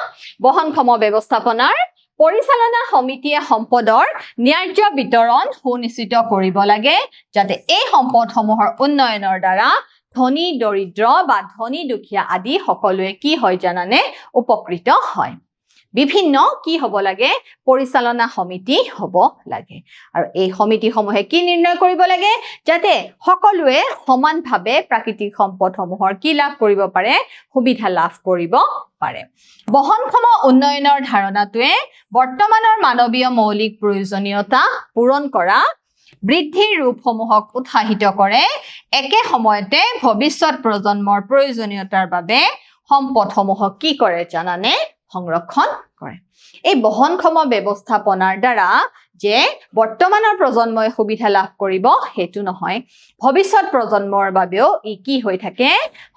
বহনক্ষম ব্যৱস্থাপনাৰ পৰিচালনা সমিতিয়ে সম্পদৰ ন্যায্য বিতৰণ সুনিশ্চিত কৰিব লাগে যাতে এই সম্পদসমূহৰ উন্নয়নৰ দ্বাৰা ধনী দৰিদ্ৰ বা ধনী দুখীয়া আদি সকলোৱে কি হয় জানানে উপকৃত হয় বিভিন্ন কি হ'ব লাগে পৰিচালনা সমিতি হ'ব লাগে আৰু এই সমিতিসমূহে কি নিৰ্ণয় কৰিব লাগে যাতে সকলোৱে সমানভাৱে প্ৰাকৃতিক সম্পদসমূহৰ কি লাভ কৰিব পাৰে সুবিধা লাভ কৰিব পাৰে বহনক্ষম উন্নয়নৰ ধাৰণাটোৱে বৰ্তমানৰ মানৱীয় মৌলিক প্ৰয়োজনীয়তা পূৰণ কৰা বৃদ্ধিৰ ৰূপসমূহক উৎসাহিত কৰে একে সময়তে ভৱিষ্যত প্ৰজন্মৰ প্ৰয়োজনীয়তাৰ বাবে সম্পদসমূহক কি কৰে জানানে সংৰক্ষণ কৰে এই বহনক্ষম ব্যৱস্থাপনাৰ দ্বাৰা যে বৰ্তমানৰ প্ৰজন্মই সুবিধা লাভ কৰিব হেতু নহয় ভৱিষ্যত প্ৰজন্মৰ বাবেও ই কি হৈ থাকে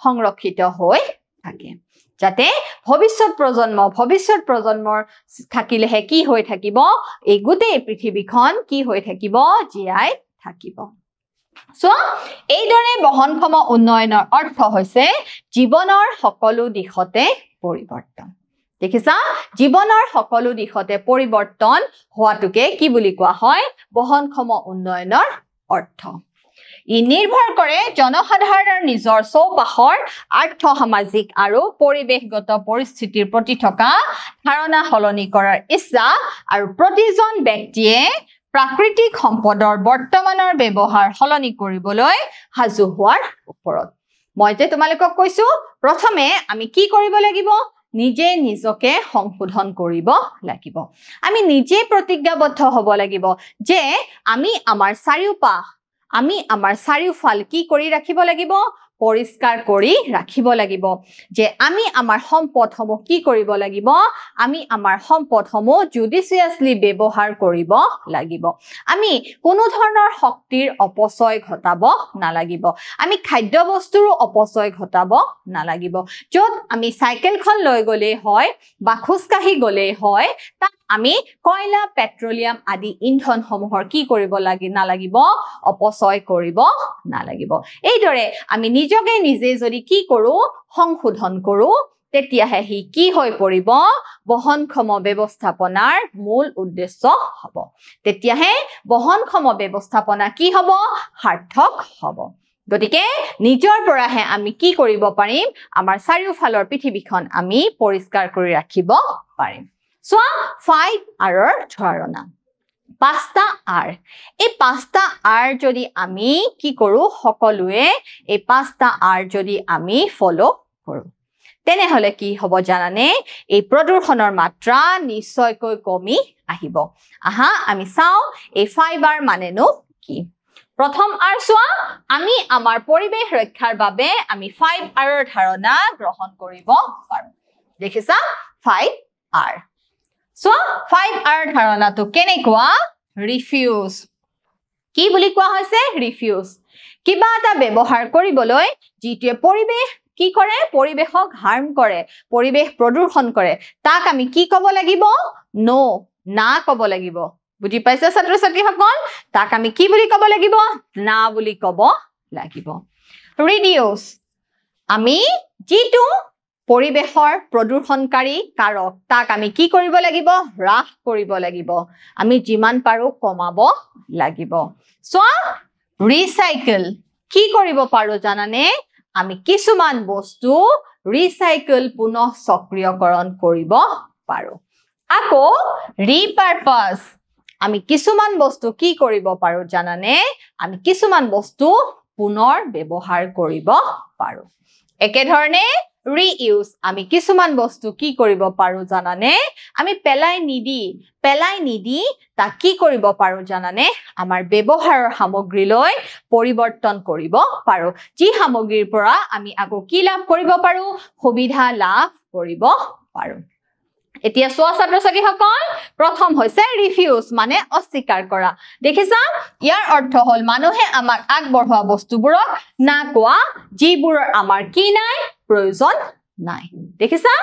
সংৰক্ষিত হৈ থাকে যাতে ভৱিষ্যত প্ৰজন্মৰ থাকিলেহে কি হৈ থাকিব এই গোটেই পৃথিৱীখন কি হৈ থাকিব জীয়াই থাকিব সো এইদৰে বহনক্ষম উন্নয়নৰ অৰ্থ হৈছে জীৱনৰ সকলো দিশতে পৰিৱৰ্তন দেখিছা জীৱনৰ সকলো দিশতে পৰিৱৰ্তন হোৱাটোকে কি বুলি কোৱা হয় বহনক্ষম উন্নয়নৰ অৰ্থ ই নিৰ্ভৰ কৰে জনসাধাৰণৰ নিজৰ চৌপাশৰ আৰ্থ সামাজিক আৰু পৰিৱেশগত পৰিস্থিতিৰ প্ৰতি থকা ধাৰণা সলনি কৰাৰ ইচ্ছা আৰু প্ৰতিজন ব্যক্তিয়ে প্ৰাকৃতিক সম্পদৰ বৰ্তমানৰ ব্যৱহাৰ সলনি কৰিবলৈ সাজু হোৱাৰ ওপৰত মই যে তোমালোকক কৈছো প্ৰথমে আমি কি কৰিব লাগিব নিজে নিজকে সংশোধন কৰিব লাগিব আমি নিজে প্ৰতিজ্ঞাবদ্ধ হ'ব লাগিব যে আমি আমাৰ চাৰিওফাল কি কৰি ৰাখিব লাগিব পৰিষ্কাৰ কৰি ৰাখিব লাগিব যে আমি আমাৰ সম্পদসমূহ কি কৰিব লাগিব আমি আমাৰ সম্পদসমূহ জুডিচিয়াছলি ব্যৱহাৰ কৰিব লাগিব আমি কোনো ধৰণৰ শক্তিৰ অপচয় ঘটাব নালাগিব আমি খাদ্য বস্তুৰো অপচয় ঘটাব নালাগিব য'ত আমি চাইকেলখন লৈ গ'লেই হয় বা খোজকাঢ়ি গ'লেই হয় তাত আমি কয়লা পেট্ৰলিয়াম আদি ইন্ধনসমূহৰ কি কৰিব নালাগিব অপচয় কৰিব নালাগিব এইদৰে আমি নিজকে নিজে যদি কি কৰো সংশোধন কৰো তেতিয়াহে হি কি হৈ পৰিব বহনক্ষম ব্যৱস্থাপনাৰ মূল উদ্দেশ্য হ'ব তেতিয়াহে বহনক্ষম ব্যৱস্থাপনা কি হ'ব সাৰ্থক হ'ব গতিকে নিজৰ পৰাহে আমি কি কৰিব পাৰিম আমাৰ চাৰিওফালৰ পৃথিৱীখন আমি পৰিষ্কাৰ কৰি ৰাখিব পাৰিম সো 5 আৰৰ ধাৰণা 5টা আৰ এই 5টা আৰ যদি আমি কি কৰো সকলোৱে এই 5টা আৰ যদি আমি ফলো কৰো তেনেহলে কি হ'ব জানানে এই প্ৰদূষণৰ মাত্ৰা নিশ্চয়কৈ কমি আহিব আহা আমি চাও এই 5 আৰ মানেনো কি প্ৰথম আৰ চোৱা আমি আমাৰ পৰিৱেশ ৰক্ষাৰ বাবে আমি 5 আৰৰ ধাৰণা গ্ৰহণ কৰিব পাৰো দেখিছা 5 আৰ সো 5 আৰ ধাৰণাটো কেনেকুৱা ৰিফিউজ কি বুলি কোৱা হৈছে ৰিফিউজ কিবা এটা ব্যৱহাৰ কৰিবলৈ যিটোৱে পৰিৱেশ কি কৰে পৰিৱেশক হাৰ্ম কৰে পৰিৱেশ প্ৰদূষণ কৰে তাক আমি কি ক'ব লাগিব নো না ক'ব লাগিব বুজি পাইছে ছাত্ৰ ছাত্ৰীসকল তাক আমি কি বুলি ক'ব লাগিব না বুলি ক'ব লাগিব ৰিডিউস আমি যিটো পৰিৱেশৰ প্ৰদূষণকাৰী কাৰক তাক আমি কি কৰিব লাগিব হ্ৰাস কৰিব লাগিব আমি যিমান পাৰো কমাব লাগিব সো ৰিসাইকেল কি কৰিব পাৰো জানানে আমি কিছুমান বস্তু ৰিসাইকেল পুনঃ চক্ৰীয়কৰণ কৰিব পাৰো আকৌ ৰিপাৰপাস আমি কিছুমান বস্তু কি কৰিব পাৰো জানানে আমি কিছুমান বস্তু পুনৰ ব্যৱহাৰ কৰিব পাৰো একে ধৰণে ৰিইউজ আমি কিছুমান বস্তু কি কৰিব পাৰো জানানে আমি পেলাই নিদি তা কি কৰিব পাৰো জানানে আমাৰ ব্যৱহাৰৰ সামগ্ৰীলৈ পৰিৱৰ্তন কৰিব পাৰো যি সামগ্ৰীৰ পৰা আমি আকৌ কি লাভ কৰিব পাৰো সুবিধা লাভ কৰিব পাৰো এতিয়া চোৱা ছাত্ৰ ছাত্ৰীসকল প্ৰথম হৈছে ৰিফিউজ মানে অস্বীকাৰ কৰা দেখিছা ইয়াৰ অৰ্থ হ'ল মানুহে আমাক আগবঢ়োৱা বস্তুবোৰক না কোৱা যিবোৰৰ আমাৰ কি নাই প্ৰয়োজন নাই দেখিছা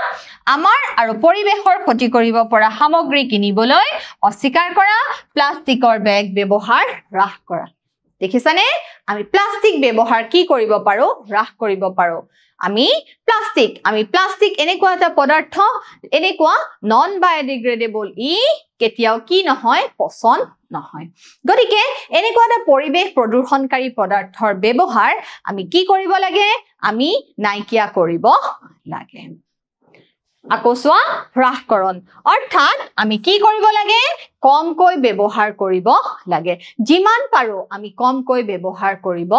আমাৰ আৰু পৰিৱেশৰ ক্ষতি কৰিব পৰা সামগ্ৰী কিনিবলৈ অস্বীকাৰ কৰা প্লাষ্টিকৰ বেগ ব্যৱহাৰ হ্ৰাস কৰা দেখিছানে আমি প্লাষ্টিক ব্যৱহাৰ কি কৰিব পাৰো হ্ৰাস কৰিব পাৰো আমি প্লাষ্টিক এনেকুৱা এটা পদাৰ্থ এনেকুৱা নন বায়োডিগ্ৰেডেবল ই কেতিয়াও কি নহয় পচন নহয় গতিকে এনেকুৱা এটা পৰিবেশ প্ৰদূষণকাৰী পদাৰ্থৰ ব্যৱহাৰ আমি কি কৰিব লাগে আমি নাইকিয়া কৰিব লাগে আকৌ চোৱা হ্ৰাসকৰণ অৰ্থাৎ আমি কি কৰিব লাগে কমকৈ ব্যৱহাৰ কৰিব লাগে যিমান পাৰো আমি কমকৈ ব্যৱহাৰ কৰিব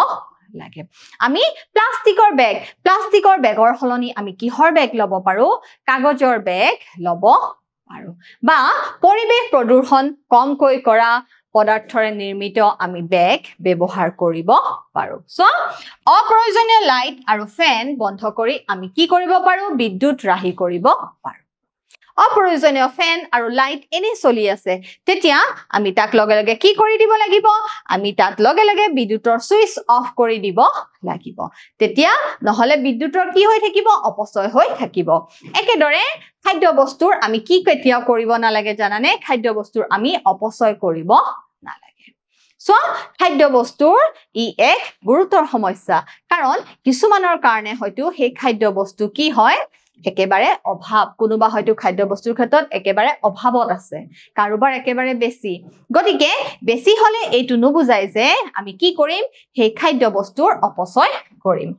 লাগে আমি প্লাষ্টিকৰ বেগৰ হলনি আমি কিহৰ বেগ লব পাৰো কাগজৰ বেগ লব পাৰো বা পৰিবেশ প্ৰদূষণ কমকৈ কৰা পদাৰ্থৰে নিৰ্মিত আমি বেগ ব্যৱহাৰ কৰিব পাৰো সো অপ্ৰয়োজনীয় লাইট আৰু ফেন বন্ধ কৰি আমি কি কৰিব পাৰো বিদ্যুৎ ৰাহি কৰিব পাৰো অপ্ৰয়োজনীয় ফেন আৰু লাইট এনে চলি আছে তেতিয়া আমি তাক লগে লগে কি কৰি দিব লাগিব আমি তাত লগে লগে বিদ্যুৎৰ সুইচ অফ কৰি দিব লাগিব তেতিয়া নহলে বিদ্যুৎৰ কি হৈ থাকিব অপচয় হৈ থাকিব একেদৰে খাদ্য বস্তুৰ আমি কি কেতিয়াও কৰিব নালাগে জানানে খাদ্য বস্তুৰ আমি অপচয় কৰিব নালাগে সো খাদ্য বস্তুৰ ই এক গুৰুতৰ সমস্যা কাৰণ কিছুমানৰ কাৰণে হয়তো সেই খাদ্য বস্তু কি হয় একেবাৰে অভাৱ কোনোবা হয়তো খাদ্য বস্তুৰ ক্ষেত্ৰত একেবাৰে অভাৱত আছে কাৰোবাৰ একেবাৰে বেছি গতিকে বেছি হলে এইটো নুবুজাই যে আমি কি কৰিম সেই খাদ্য বস্তুৰ অপচয় কৰিম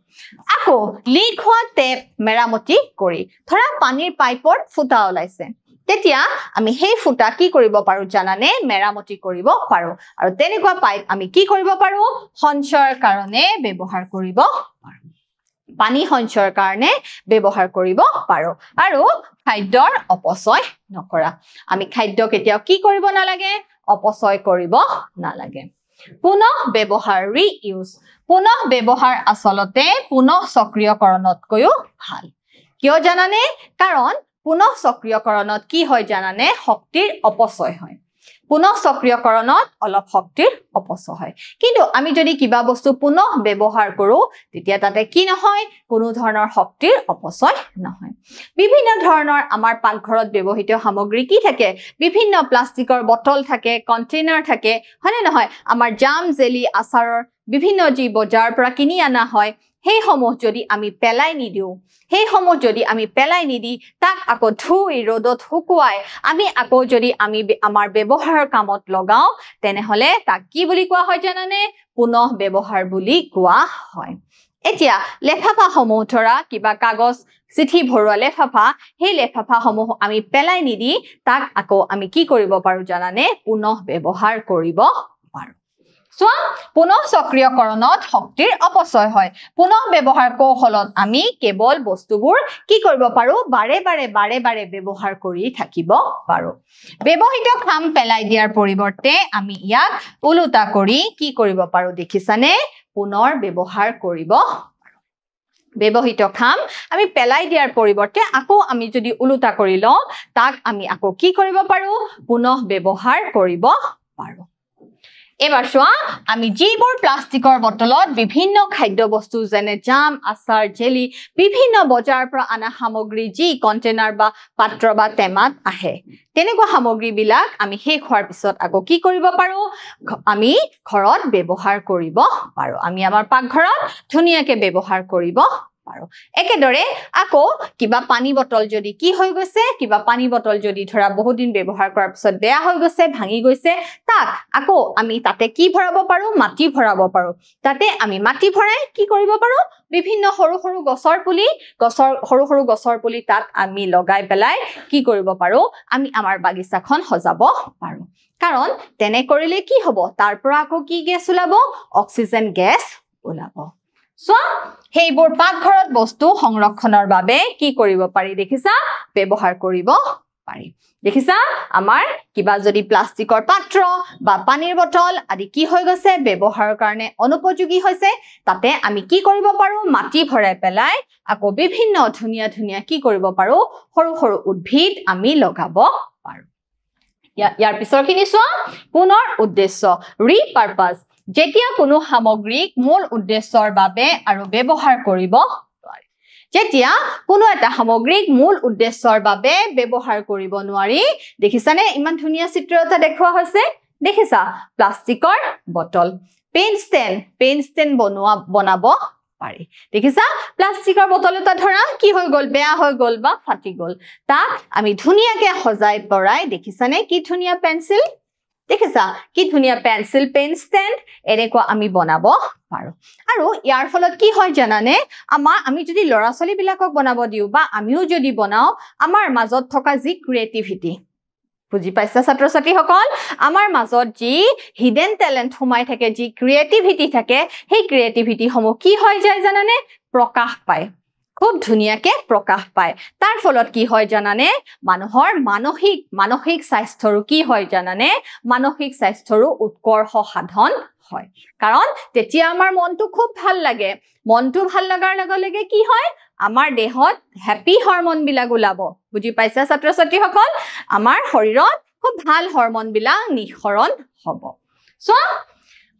আকৌ লিক হোৱা টেপ মেৰামতি কৰি ধৰা পানীৰ পাইপৰ ফুটা ওলাইছে তেতিয়া আমি সেই ফুটা কি কৰিব পাৰো জানানে মেৰামতি কৰিব পাৰো আৰু তেনেকুৱা পাইপ আমি কি কৰিব পাৰো সঞ্চয়ৰ কাৰণে ব্যৱহাৰ কৰিব পাৰো পানী সঞ্চয়ৰ কাৰণে ব্যৱহাৰ কৰিব পাৰো আৰু খাদ্যৰ অপচয় নকৰা আমি খাদ্য কেতিয়াও কি কৰিব নালাগে অপচয় কৰিব নালাগে পুনঃ ব্যৱহাৰ ৰিইউজ পুনঃ ব্যৱহাৰ আচলতে পুনঃ সক্ৰিয়কৰণতকৈও ভাল কিয় জানানে কাৰণ পুনঃ সক্ৰিয়কৰণত কি হয় জানানে শক্তিৰ অপচয় হয় পুনঃ সক্ৰিয়কৰণত অলপ শক্তিৰ অপচয় হয় কিন্তু আমি যদি কিবা বস্তু পুনঃ ব্যৱহাৰ কৰো তেতিয়া তাতে কি নহয় কোনো ধৰণৰ শক্তিৰ অপচয় নহয় বিভিন্ন ধৰণৰ আমাৰ পাকঘৰত ব্যৱহৃত সামগ্ৰী কি থাকে বিভিন্ন প্লাষ্টিকৰ বটল থাকে কন্টেইনাৰ থাকে হয়নে নহয় আমাৰ জাম জেলি আচাৰৰ বিভিন্ন যি বজাৰ পৰা কিনি আনা হয় সেই সমূহ যদি আমি পেলাই নিদিও সেই সমূহ যদি আমি পেলাই নিদি তাক আকৌ ধুই ৰ'দত শুকুৱাই আমি আকৌ যদি আমি আমাৰ ব্যৱহাৰৰ কামত লগাও তেনেহলে তাক কি বুলি কোৱা হয় জানানে পুনঃ ব্যৱহাৰ বুলি কোৱা হয় এতিয়া লেফাফা সমূহ ধৰা কিবা কাগজ চিঠি ভৰোৱা লেফাফা সেই লেফাফা সমূহ আমি পেলাই নিদি তাক আকৌ আমি কি কৰিব পাৰো জানানে পুনঃ ব্যৱহাৰ কৰিব পাৰো সো পুনঃ সক্ৰিয়কৰণত শক্তিৰ অপচয় হয় পুনঃ ব্যৱহাৰ কৌশলত আমি কেৱল বস্তুবোৰ কি কৰিব পাৰো বাৰে বাৰে ব্যৱহাৰ কৰি থাকিব পাৰো ব্যৱহৃত খাম পেলাই দিয়াৰ পৰিৱৰ্তে আমি ইয়াক উলুটা কৰি কি কৰিব পাৰো দেখিছানে পুনৰ ব্যৱহাৰ কৰিব ব্যৱহৃত খাম আমি পেলাই দিয়াৰ পৰিৱৰ্তে আকৌ আমি যদি উলুটা কৰি লওঁ তাক আমি আকৌ কি কৰিব পাৰো পুনঃ ব্যৱহাৰ কৰিব পাৰো এবাৰ চোৱা আমি যিবোৰ প্লাষ্টিকৰ বটলত বিভিন্ন খাদ্য বস্তু যেনে জাম আচাৰ জেলি বিভিন্ন বজাৰৰ পৰা আনা সামগ্ৰী যি কন্টেইনাৰ বা পাত্ৰ বা টেমাত আহে তেনেকুৱা সামগ্ৰীবিলাক আমি শেষ হোৱাৰ পিছত আকৌ কি কৰিব পাৰো আমি ঘৰত ব্যৱহাৰ কৰিব পাৰো আমি আমাৰ পাকঘৰত ধুনীয়াকৈ ব্যৱহাৰ কৰিব পাৰো একেদৰে আকৌ কিবা পানী বটল যদি কি হৈ গৈছে কিবা পানী বটল যদি ধৰা বহুত দিন ব্যৱহাৰ কৰাৰ পিছত বেয়া হৈ গৈছে ভাঙি গৈছে তাক আকৌ আমি তাতে কি ভৰাব পাৰো মাটি ভৰাব পাৰো তাতে আমি মাটি ভৰাই কি কৰিব পাৰো বিভিন্ন সৰু সৰু গছৰ পুলি তাত আমি লগাই পেলাই কি কৰিব পাৰো আমি আমাৰ বাগিচাখন সজাব পাৰো কাৰণ তেনে কৰিলে কি হ'ব তাৰ পৰা আকৌ কি গেছ ওলাব অক্সিজেন গেছ ওলাব সো সেইবোৰ পাকঘৰত বস্তু সংৰক্ষণৰ বাবে কি কৰিব পাৰি দেখিছা ব্যৱহাৰ কৰিব পাৰি দেখিছা আমাৰ কিবা যদি প্লাষ্টিকৰ পাত্ৰ বা পানীৰ বটল আদি কি হৈ গৈছে ব্যৱহাৰৰ কাৰণে অনুপযোগী হৈছে তাতে আমি কি কৰিব পাৰো মাটি ভৰাই পেলাই আকৌ বিভিন্ন ধুনীয়া কি কৰিব পাৰো সৰু সৰু উদ্ভিদ আমি লগাব পাৰো ইয়াৰ পিছৰখিনি চোৱা পুনৰ উদ্দেশ্য ৰিপাৰপাস যেতিয়া কোনো সামগ্ৰীক মূল উদ্দেশ্যৰ বাবে আৰু ব্যৱহাৰ কৰিব নোৱাৰি যেতিয়া কোনো এটা সামগ্ৰীক মূল উদ্দেশ্যৰ বাবে ব্যৱহাৰ কৰিব নোৱাৰি দেখিছানে ইমান ধুনীয়া চিত্ৰ এটা দেখুওৱা হৈছে দেখিছা প্লাষ্টিকৰ বটল পেন ষ্টেণ্ড বনাব পাৰি দেখিছা প্লাষ্টিকৰ বটল এটা ধৰা কি হৈ গল বেয়া হৈ গল বা ফাটি গল তাক আমি ধুনিয়াকে সজাই পৰাই দেখিছানে কি ধুনিয়া পেন্সিল দেখিছা কি ধুনিয়া পেন্সিল পেন ষ্টেণ্ড এনেকুৱা আমি বনাব পাৰো আৰু ইয়াৰ ফলত কি হয় জানানে আমি যদি লৰা ছোৱালী বিলাকক বনাব দিও বা আমিও যদি বনাও আমাৰ মাজত থকা যি ক্ৰিয়েটিভিটি বুজি পাইছা ছাত্ৰ ছাত্ৰীসকল আমাৰ মাজত যি হিডেন টেলেন্ট সোমাই থাকে যি ক্ৰিয়েটিভিটি থাকে সেই ক্ৰিয়েটিভিটি সমূহ কি হয় যায় জানানে প্ৰকাশ পায় খুব ধুনিয়াকে প্ৰকাশ পায় তাৰ ফলত কি হয় জানানে মানুহৰ মানসিক স্বাস্থ্যৰো কি হয় জানানে মানসিক স্বাস্থ্যৰো উৎকৰ্ষ সাধন হয় কাৰণ তেতিয়া আমাৰ মনটো খুব ভাল লাগে মনটো ভাল লগাৰ লগে কি হয় আমাৰ দেহত হ্যাপি হৰমন বিলাক ওলাব বুজি পাইছা ছাত্ৰ ছাত্ৰীসকল আমাৰ শৰীৰত খুব ভাল হৰমন বিলাক নিঃসৰণ হ'ব সো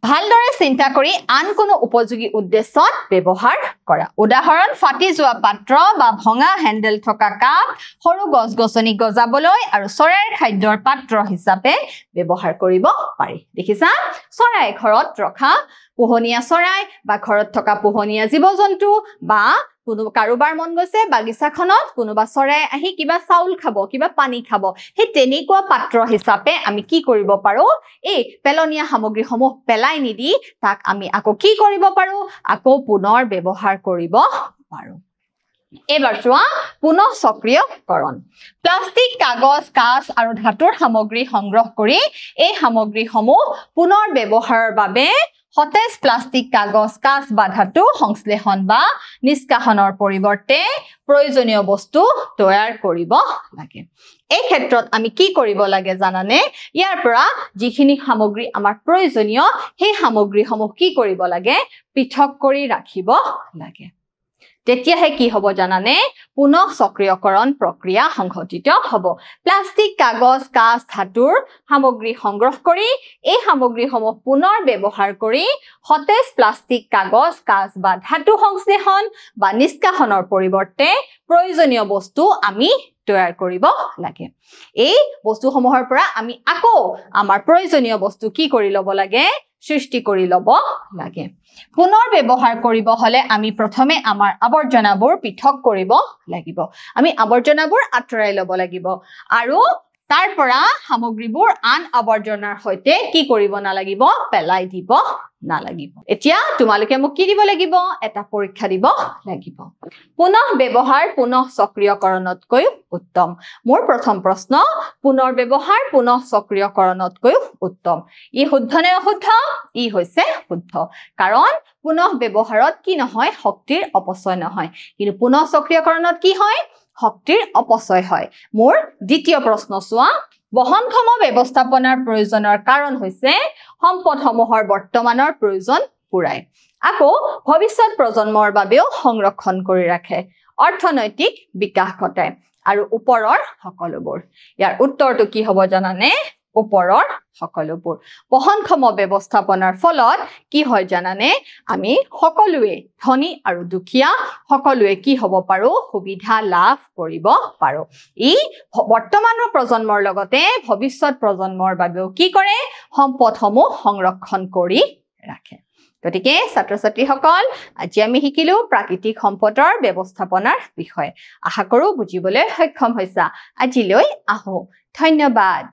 ভালদৰে চিন্তা কৰি আন কোনো উপযোগী উদ্দেশ্যত ব্যৱহাৰ কৰা উদাহৰণ ফাটি যোৱা পাত্ৰ বা ভঙা হেন্ডেল থকা কাপ সৰু গছ-গছনি গজাবলৈ আৰু চৰাইৰ খাদ্যৰ পাত্ৰ হিচাপে ব্যৱহাৰ কৰিব পাৰি দেখিছা চৰাই ঘৰত ৰখা পোহনীয়া চৰাই বা ঘৰত থকা পোহনীয়া জীৱ-জন্তু বা কোনো কাৰোবাৰ মন গৈছে বাগিচাখনত কোনোবা চৰাই আহি কিবা চাউল খাব কিবা পানী খাব হে তেনেকুৱা পাত্ৰ হিচাপে আমি কি কৰিব পাৰো এই পেলনীয়া সামগ্ৰীসমূহ পেলাই নিদি তাক আমি আকৌ কি কৰিব পাৰো আকৌ পুনৰ ব্যৱহাৰ কৰিব পাৰো এবাৰ চোৱা পুনৰ সক্ৰিয়কৰণ প্লাষ্টিক কাগজ কাঁচ আৰু ধাতুৰ সামগ্ৰী সংগ্ৰহ কৰি এই সামগ্ৰীসমূহ পুনৰ ব্যৱহাৰৰ বাবে সতেজ প্লাষ্টিক কাগজ কাঁচ বা ধাতু সংশ্লেষণ বা নিষ্কাশনৰ পৰিৱৰ্তে প্ৰয়োজনীয় বস্তু তৈয়াৰ কৰিব লাগে এই ক্ষেত্ৰত আমি কি কৰিব লাগে জানানে ইয়াৰ পৰা যিখিনি সামগ্ৰী আমাৰ প্ৰয়োজনীয় সেই সামগ্ৰীসমূহ কি কৰিব লাগে পৃথক কৰি ৰাখিব লাগে তেতিয়াহে কি হ'ব জানানে পুনৰ সক্ৰিয়কৰণ প্ৰক্ৰিয়া সংঘটিত হ'ব প্লাষ্টিক কাগজ কাঁচ ধাতুৰ সামগ্ৰী সংগ্ৰহ কৰি এই সামগ্ৰীসমূহ পুনৰ ব্যৱহাৰ কৰি সতেজ প্লাষ্টিক কাগজ কাঁচ বা ধাতু সংশ্লেষণ বা নিষ্কাশনৰ পৰিৱৰ্তে প্ৰয়োজনীয় বস্তু আমি তৈয়াৰ কৰিব লাগে এই বস্তুসমূহৰ পৰা আমি আকৌ আমাৰ প্ৰয়োজনীয় বস্তু কি কৰি ল'ব লাগে সৃষ্টি কৰি ল'ব লাগে পুনৰ ব্যৱহাৰ কৰিব হলে আমি প্ৰথমে আমাৰ আৱৰ্জনাবোৰ পৃথক কৰিব লাগিব আমি আৱৰ্জনাবোৰ আঁতৰাই ল'ব লাগিব আৰু তাৰ পৰা সামগ্ৰীবোৰ আন আৱৰ্জনাৰ সৈতে কি কৰিব নালাগিব পেলাই দিব নালাগিব এতিয়া তোমালোকে মোক কি দিব লাগিব এটা পৰীক্ষা দিব লাগিব পুনৰ ব্যৱহাৰ পুনৰ সক্ৰিয়কৰণতকৈ উত্তম মোৰ প্ৰথম প্ৰশ্ন পুনৰ ব্যৱহাৰ পুনৰ সক্ৰিয়কৰণতকৈ উত্তম ই শুদ্ধ নে অশুদ্ধ ই হৈছে শুদ্ধ কাৰণ পুনৰ ব্যৱহাৰত কি নহয় শক্তিৰ অপচয় নহয় কিন্তু পুনৰ সক্ৰিয়কৰণত কি হয় শক্তিৰ অপচয় হয় মোৰ দ্বিতীয় প্ৰশ্ন চোৱা বহনক্ষম ব্যৱস্থাপনাৰ প্ৰয়োজনৰ কাৰণ হৈছে সম্পদসমূহৰ বৰ্তমানৰ প্ৰয়োজন পূৰাই আকৌ ভৱিষ্যত প্ৰজন্মৰ বাবেও সংৰক্ষণ কৰি ৰাখে অৰ্থনৈতিক বিকাশ ঘটায় আৰু ওপৰৰ সকলোবোৰ ইয়াৰ উত্তৰটো কি হ'ব জানানে ওপৰৰ সকলোবোৰ বহনক্ষম ব্যৱস্থাপনাৰ ফলত কি হয় জানানে আমি সকলোৱে ধনী আৰু দুখীয়া সকলোৱে কি হ'ব পাৰো সুবিধা লাভ কৰিব পাৰো ই বৰ্তমানৰ প্ৰজন্মৰ লগতে ভৱিষ্যত প্ৰজন্মৰ বাবেও কি কৰে সম্পদসমূহ সংৰক্ষণ কৰি ৰাখে গতিকে ছাত্ৰ ছাত্ৰীসকল আজি আমি শিকিলো প্ৰাকৃতিক সম্পদৰ ব্যৱস্থাপনাৰ বিষয়ে আশা কৰো বুজিবলৈ সক্ষম হৈছা আজিলৈ আহো ধন্যবাদ